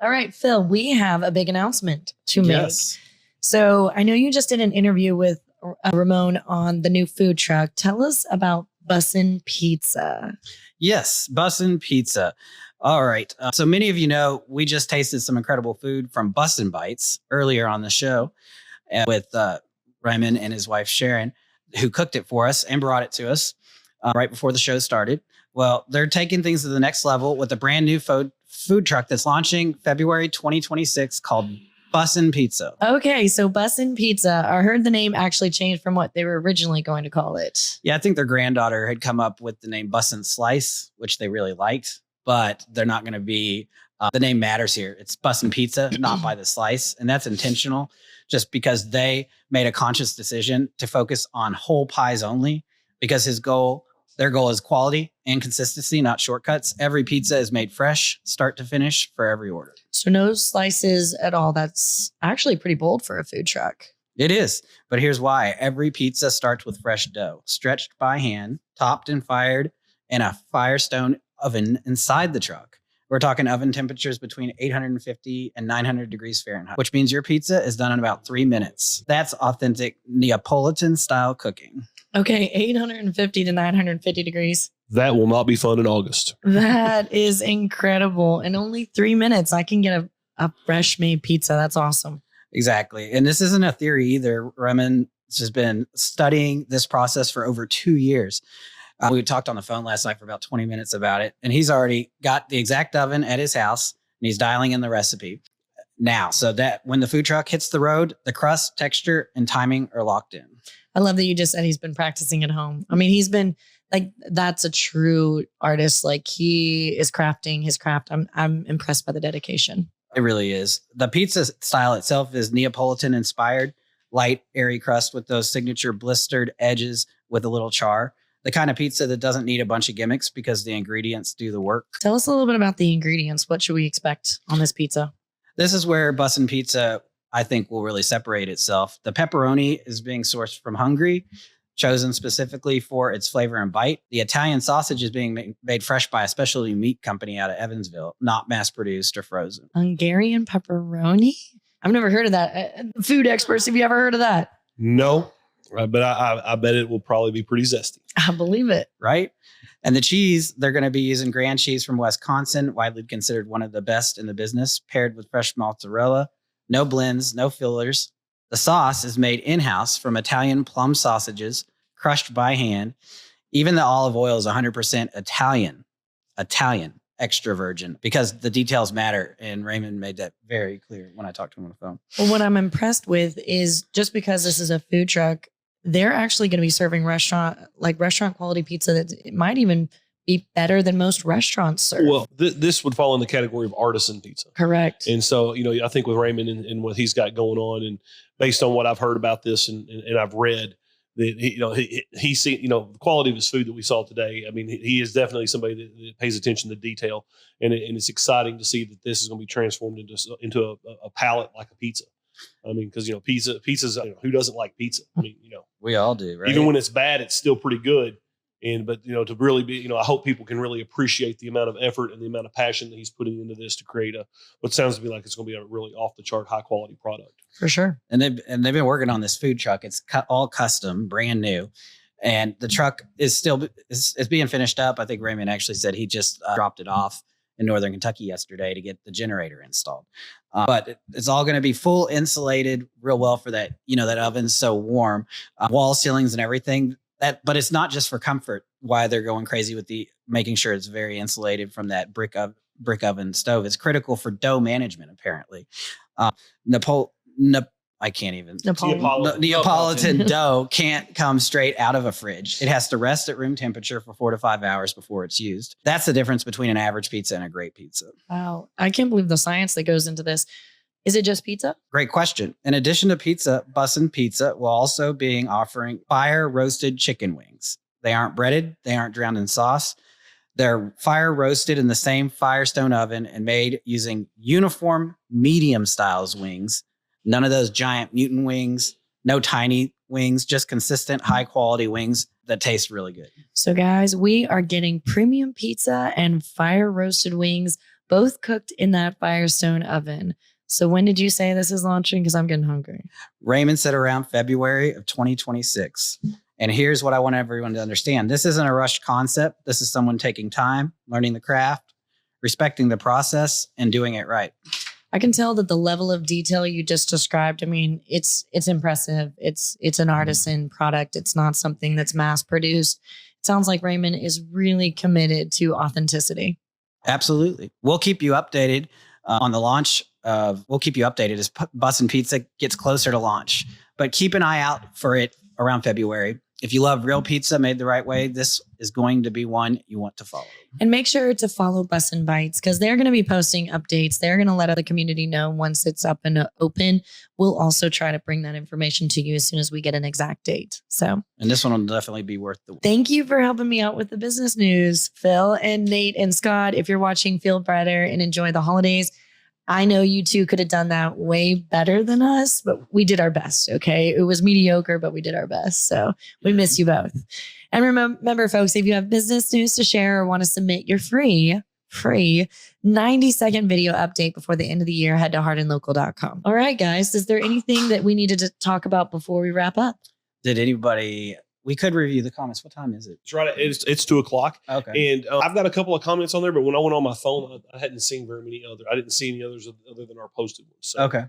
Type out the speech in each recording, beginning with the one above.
All right, Phil, we have a big announcement to make. Yes. So I know you just did an interview with Ramon on the new food truck. Tell us about Bussin Pizza. Yes, Bussin Pizza. All right. So many of you know we just tasted some incredible food from Bussin Bites earlier on the show with Ramin and his wife Sharon, who cooked it for us and brought it to us right before the show started. Well, they're taking things to the next level with a brand new food truck that's launching February 2026 called Bussin Pizza. Okay, so Bussin Pizza. I heard the name actually changed from what they were originally going to call it. Yeah, I think their granddaughter had come up with the name Bussin Slice, which they really liked, but they're not going to be, the name matters here. It's Bussin Pizza, not by the slice. And that's intentional just because they made a conscious decision to focus on whole pies only because their goal is quality and consistency, not shortcuts. Every pizza is made fresh, start to finish for every order. So no slices at all. That's actually pretty bold for a food truck. It is, but here's why. Every pizza starts with fresh dough, stretched by hand, topped and fired in a Firestone oven inside the truck. We're talking oven temperatures between 850 and 900 degrees Fahrenheit, which means your pizza is done in about 3 minutes. That's authentic Neapolitan style cooking. Okay, 850 to 950 degrees. That will not be fun in August. That is incredible. In only 3 minutes, I can get a fresh made pizza. That's awesome. Exactly. And this isn't a theory either. Ramin has been studying this process for over 2 years. We talked on the phone last night for about 20 minutes about it. And he's already got the exact oven at his house and he's dialing in the recipe now so that when the food truck hits the road, the crust, texture, and timing are locked in. I love that you just said he's been practicing at home. I mean, he's been like, that's a true artist. Like he is crafting his craft. I'm impressed by the dedication. It really is. The pizza style itself is Neapolitan inspired, light, airy crust with those signature blistered edges with a little char. The kind of pizza that doesn't need a bunch of gimmicks because the ingredients do the work. Tell us a little bit about the ingredients. What should we expect on this pizza? This is where Bussin Pizza, I think, will really separate itself. The pepperoni is being sourced from Hungary, chosen specifically for its flavor and bite. The Italian sausage is being made fresh by a specialty meat company out of Evansville, not mass-produced or frozen. Hungarian pepperoni? I've never heard of that. Food experts, have you ever heard of that? No, but I bet it will probably be pretty zesty. I believe it. Right? And the cheese, they're going to be using grand cheese from Wisconsin, widely considered one of the best in the business, paired with fresh mozzarella. No blends, no fillers. The sauce is made in-house from Italian plum sausages, crushed by hand. Even the olive oil is 100% Italian, extra virgin, because the details matter. And Ramin made that very clear when I talked to him on the phone. Well, what I'm impressed with is just because this is a food truck, they're actually going to be serving restaurant quality pizza that it might even be better than most restaurants serve. Well, this would fall in the category of artisan pizza. Correct. And so, I think with Ramin and what he's got going on, and based on what I've heard about this and I've read, that he see the quality of his food that we saw today. I mean, he is definitely somebody that pays attention to detail, and it's exciting to see that this is going to be transformed into a palate like a pizza. I mean, because pizza's who doesn't like pizza? I mean, we all do, right? Even when it's bad, it's still pretty good. But to really be, I hope people can really appreciate the amount of effort and the amount of passion that he's putting into this to create what sounds to me like it's going to be a really off the chart, high quality product. For sure. And they've been working on this food truck. It's all custom, brand new. And the truck is still is being finished up. I think Ramin actually said he just dropped it off in Northern Kentucky yesterday to get the generator installed. But it's all going to be full insulated real well for that, that oven's so warm, wall ceilings and everything. But it's not just for comfort. Why they're going crazy with making sure it's very insulated from that brick oven stove. It's critical for dough management, apparently. Neapolitan dough can't come straight out of a fridge. It has to rest at room temperature for 4 to 5 hours before it's used. That's the difference between an average pizza and a great pizza. Wow. I can't believe the science that goes into this. Is it just pizza? Great question. In addition to pizza, Bussin Pizza will also be offering fire roasted chicken wings. They aren't breaded. They aren't drowned in sauce. They're fire roasted in the same Firestone oven and made using uniform medium styles wings. None of those giant mutant wings, no tiny wings, just consistent high quality wings that taste really good. So guys, we are getting premium pizza and fire roasted wings both cooked in that Firestone oven. So when did you say this is launching? Because I'm getting hungry. Ramin said around February of 2026. And here's what I want everyone to understand. This isn't a rushed concept. This is someone taking time, learning the craft, respecting the process, and doing it right. I can tell that the level of detail you just described, I mean, it's impressive. It's an artisan product. It's not something that's mass produced. It sounds like Ramin is really committed to authenticity. Absolutely. We'll keep you updated on the launch. We'll keep you updated as Bussin Pizza gets closer to launch. But keep an eye out for it around February. If you love real pizza made the right way, this is going to be one you want to follow. And make sure to follow Bussin Bites because they're going to be posting updates. They're going to let the community know once it's up and open. We'll also try to bring that information to you as soon as we get an exact date. So, and this one will definitely be worth the wait. Thank you for helping me out with the business news, Phil and Nate and Scott. If you're watching, feel better and enjoy the holidays. I know you two could have done that way better than us, but we did our best. Okay. It was mediocre, but we did our best. So we miss you both. And remember, folks, if you have business news to share or want to submit your free 90-second video update before the end of the year, head to hardinlocal.com. All right, guys. Is there anything that we needed to talk about before we wrap up? Did anybody... We could review the comments. What time is it? It's right. It's 2:00. Okay. And I've got a couple of comments on there, but when I went on my phone, I hadn't seen very many other. I didn't see any others other than our posted ones. So. Okay.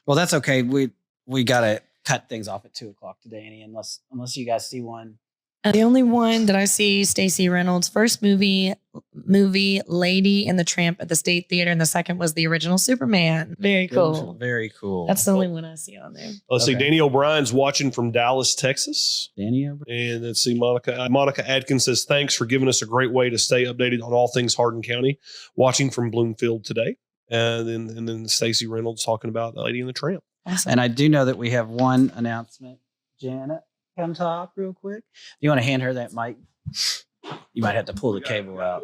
Well, that's okay. We got to cut things off at 2:00 today, Annie, unless you guys see one. The only one that I see, Stacey Reynolds' first movie, Lady and the Tramp at the State Theater, and the second was the original Superman. Very cool. Very cool. That's the only one I see on there. Let's see. Danny O'Brien's watching from Dallas, Texas. Danny O'Brien. And let's see. Monica Adkins says, thanks for giving us a great way to stay updated on all things Hardin County. Watching from Bloomfield today. And then Stacey Reynolds talking about Lady and the Tramp. Awesome. And I do know that we have one announcement. Janet, come talk real quick. You want to hand her that mic? You might have to pull the cable out.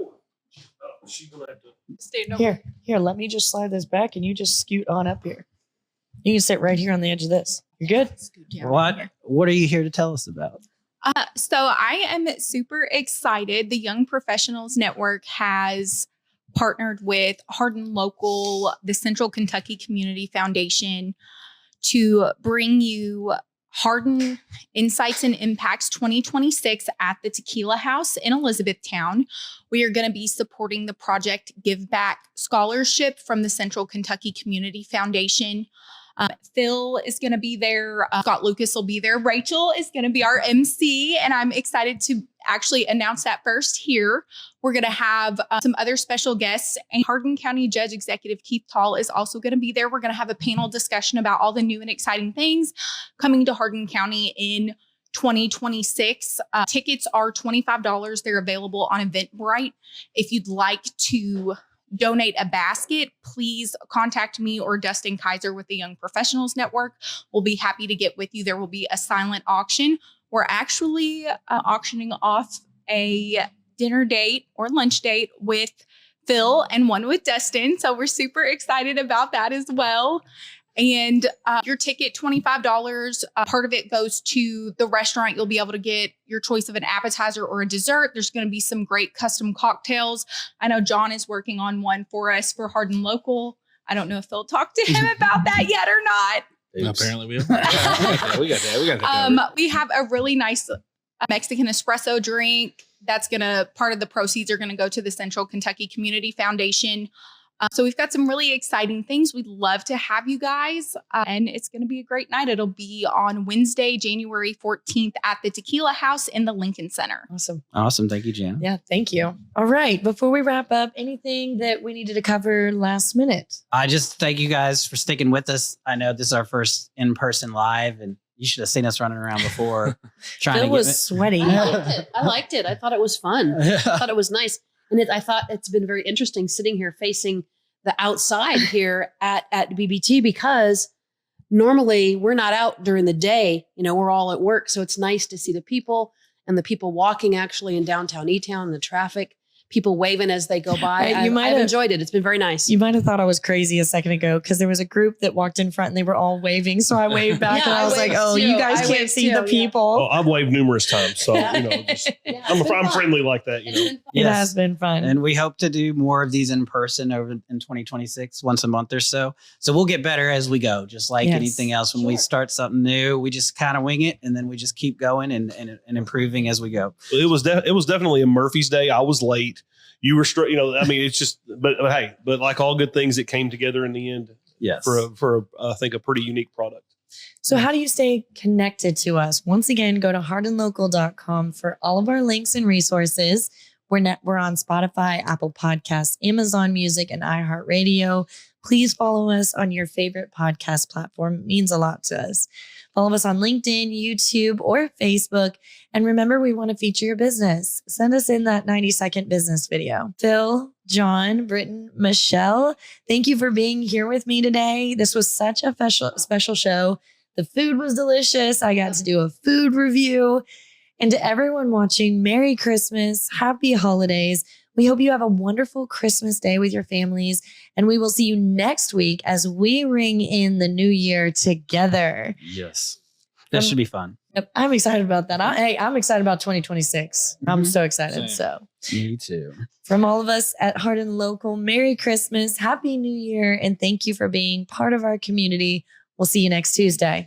She's gonna have to Stay over. Here, let me just slide this back and you just scoot on up here. You can sit right here on the edge of this. You're good? What are you here to tell us about? So I am super excited. The Young Professionals Network has partnered with Hardin Local, the Central Kentucky Community Foundation, to bring you Hardin Insights and Impacts 2026 at the Tequila House in Elizabethtown. We are going to be supporting the Project Give Back Scholarship from the Central Kentucky Community Foundation. Phil is going to be there. Scott Lucas will be there. Rachel is going to be our MC, and I'm excited to actually announce that first here. We're going to have some other special guests, and Hardin County Judge Executive Keith Tall is also going to be there. We're going to have a panel discussion about all the new and exciting things coming to Hardin County in 2026. Tickets are $25. They're available on Eventbrite. If you'd like to donate a basket, please contact me or Dustin Kaiser with the Young Professionals Network. We'll be happy to get with you. There will be a silent auction. We're actually auctioning off a dinner date or lunch date with Phil and one with Dustin. So we're super excited about that as well. And your ticket, $25, part of it goes to the restaurant. You'll be able to get your choice of an appetizer or a dessert. There's going to be some great custom cocktails. I know John is working on one for us for Hardin Local. I don't know if Phil talked to him about that yet or not. Oops. Apparently we have. We got that. We have a really nice Mexican espresso drink. That's part of the proceeds are going to go to the Central Kentucky Community Foundation. So we've got some really exciting things. We'd love to have you guys. And it's going to be a great night. It'll be on Wednesday, January 14th at the Tequila House in the Lincoln Center. Awesome. Thank you, Jan. Yeah, thank you. All right. Before we wrap up, anything that we needed to cover last minute? I just thank you guys for sticking with us. I know this is our first in-person live, and you should have seen us running around before. Phil was sweaty. I liked it. I thought it was fun. I thought it was nice. And I thought it's been very interesting sitting here facing the outside here at BBT, because normally we're not out during the day. We're all at work. So it's nice to see the people and the people walking actually in downtown E-Town, the traffic, people waving as they go by. Right, you might I've have- enjoyed it. It's been very nice. You might have thought I was crazy a second ago because there was a group that walked in front and they were all waving. So I waved back Yeah, and I I was like, waved oh, too. you guys I can't waved see too, the yeah. people. Well, I've waved numerous times, so Yeah. just, Yeah, it's I'm been fun. friendly like that. It Yes. has been fun. And we hope to do more of these in person over in 2026, once a month or so. So we'll get better as we go, just like Yes. anything else. When we start something new, we just kind of wing it, and then we just keep going and improving as we go. It was definitely a Murphy's Day. I was late. You were straight. I mean, it's just. But hey, but like all good things, it came together in the end Yes. for I think a pretty unique product. So how do you stay connected to us? Once again, go to hardinlocal.com for all of our links and resources. We're on Spotify, Apple Podcasts, Amazon Music, and iHeartRadio. Please follow us on your favorite podcast platform. It means a lot to us. Follow us on LinkedIn, YouTube, or Facebook. And remember, we want to feature your business. Send us in that 90-second business video. Phil, John, Britton, Michelle, thank you for being here with me today. This was such a special show. The food was delicious. I got to do a food review. And to everyone watching, Merry Christmas, Happy Holidays. We hope you have a wonderful Christmas day with your families. And we will see you next week as we ring in the new year together. Yes. That should be fun. Yep, I'm excited about that. I'm excited about 2026. I'm so excited. Same. So Me too. from all of us at Hardin Local, Merry Christmas, Happy New Year, and thank you for being part of our community. We'll see you next Tuesday.